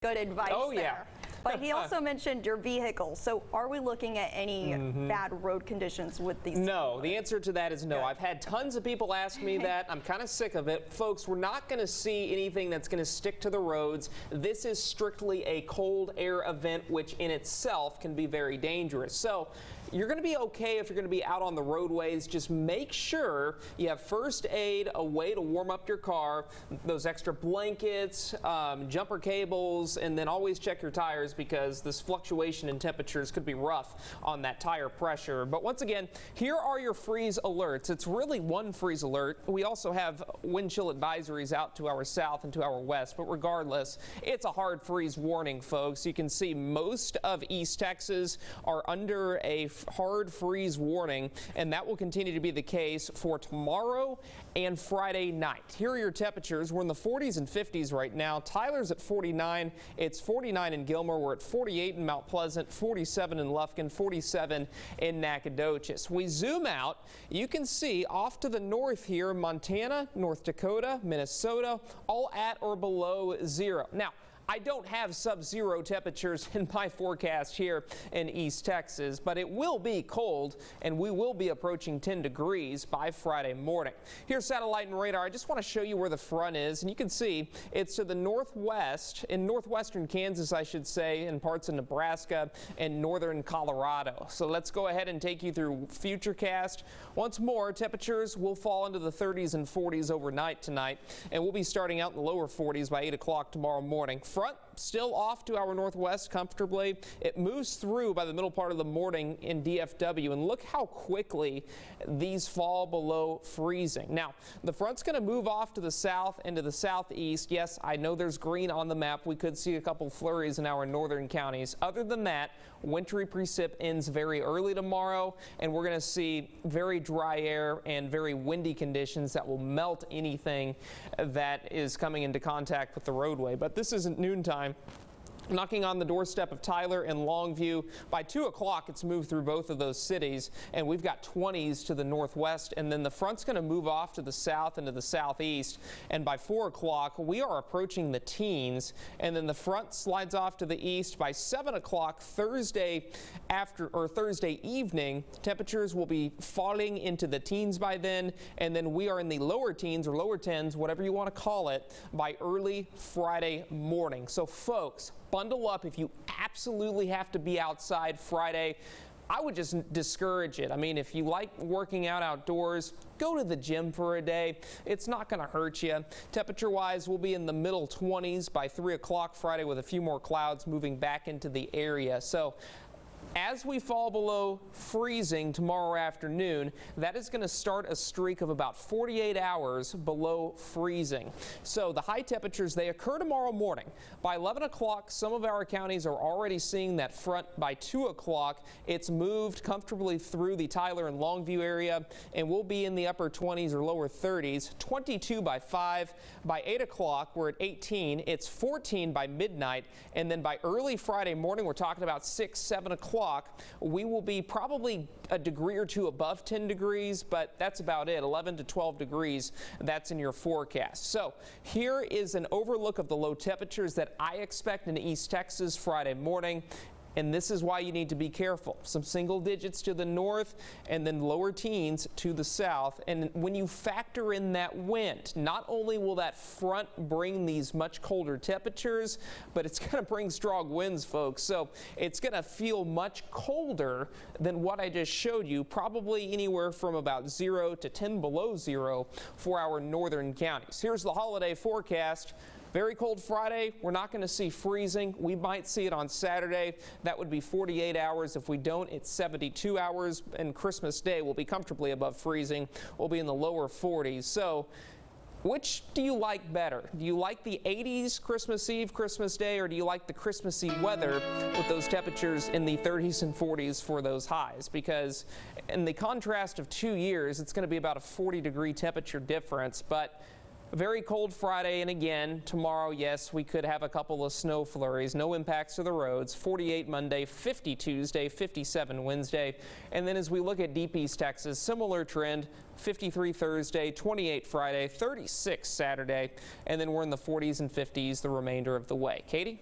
Good advice there. But he also mentioned your vehicle. So are we looking at any bad road conditions with these? No, the answer to that is no. Good. I've had tons of people ask me that. I'm kind of sick of it. Folks, we're not going to see anything that's going to stick to the roads. This is strictly a cold air event, which in itself can be very dangerous. So you're going to be okay if you're going to be out on the roadways. Just make sure you have first aid, a way to warm up your car, those extra blankets, jumper cables, and then always check your tires, because this fluctuation in temperatures could be rough on that tire pressure. But once again, here are your freeze alerts. It's really one freeze alert. We also have wind chill advisories out to our south and to our west, but regardless, it's a hard freeze warning, folks. You can see most of East Texas are under a hard freeze warning, and that will continue to be the case for tomorrow and Friday night. Here are your temperatures. We're in the 40s and 50s right now. Tyler's at 49. It's 49 in Gilmer. We're at 48 in Mount Pleasant, 47 in Lufkin, 47 in Nacogdoches. We zoom out, you can see off to the north here, Montana, North Dakota, Minnesota, all at or below zero. Now, I don't have sub-zero temperatures in my forecast here in East Texas, but it will be cold, and we will be approaching 10 degrees by Friday morning. Here's satellite and radar. I just want to show you where the front is, and you can see it's to the northwest, in northwestern Kansas, I should say, in parts of Nebraska and northern Colorado. So let's go ahead and take you through Futurecast. Once more, temperatures will fall into the 30s and 40s overnight tonight, and we'll be starting out in the lower 40s by 8 o'clock tomorrow morning. Front still off to our northwest comfortably. It moves through by the middle part of the morning in DFW, and look how quickly these fall below freezing. Now, the front's going to move off to the south and to the southeast. Yes, I know there's green on the map. We could see a couple flurries in our northern counties. Other than that, wintry precip ends very early tomorrow, and we're going to see very dry air and very windy conditions that will melt anything that is coming into contact with the roadway. But this isn't noontime. Knocking on the doorstep of Tyler and Longview. By 2 o'clock, it's moved through both of those cities, and we've got 20s to the northwest, and then the front's going to move off to the south and to the southeast, and by 4 o'clock, we are approaching the teens, and then the front slides off to the east. By 7 o'clock Thursday evening, temperatures will be falling into the teens by then, and then we are in the lower teens or lower 10s, whatever you want to call it, by early Friday morning. So folks, bundle up if you absolutely have to be outside Friday. I would just discourage it. I mean, if you like working out outdoors, go to the gym for a day. It's not going to hurt you. Temperature-wise, we'll be in the middle 20s by 3 o'clock Friday, with a few more clouds moving back into the area. So as we fall below freezing tomorrow afternoon, that is going to start a streak of about 48 hours below freezing. So the high temperatures, they occur tomorrow morning. By 11 o'clock, some of our counties are already seeing that front. By 2 o'clock, it's moved comfortably through the Tyler and Longview area, and we'll be in the upper 20s or lower 30s. 22 by 5. By 8 o'clock, we're at 18. It's 14 by midnight, and then by early Friday morning, we're talking about 6, 7 o'clock. We will be probably a degree or two above 10 degrees, but that's about it. 11 to 12 degrees, that's in your forecast. So here is an overlook of the low temperatures that I expect in East Texas Friday morning. And this is why you need to be careful. Some single digits to the north, and then lower teens to the south. And when you factor in that wind, not only will that front bring these much colder temperatures, but it's going to bring strong winds, folks. So it's going to feel much colder than what I just showed you, probably anywhere from about 0 to 10 below zero for our northern counties. Here's the holiday forecast. Very cold Friday. We're not going to see freezing. We might see it on Saturday. That would be 48 hours. If we don't, it's 72 hours. And Christmas Day will be comfortably above freezing. We'll be in the lower 40s. So which do you like better? Do you like the 80s Christmas Eve, Christmas Day, or do you like the Christmassy weather with those temperatures in the 30s and 40s for those highs? Because in the contrast of 2 years, it's going to be about a 40-degree temperature difference. But very cold Friday, and again, tomorrow, yes, we could have a couple of snow flurries. No impacts to the roads. 48 Monday, 50 Tuesday, 57 Wednesday. And then as we look at Deep East Texas, similar trend. 53 Thursday, 28 Friday, 36 Saturday, and then we're in the 40s and 50s the remainder of the way. Katie?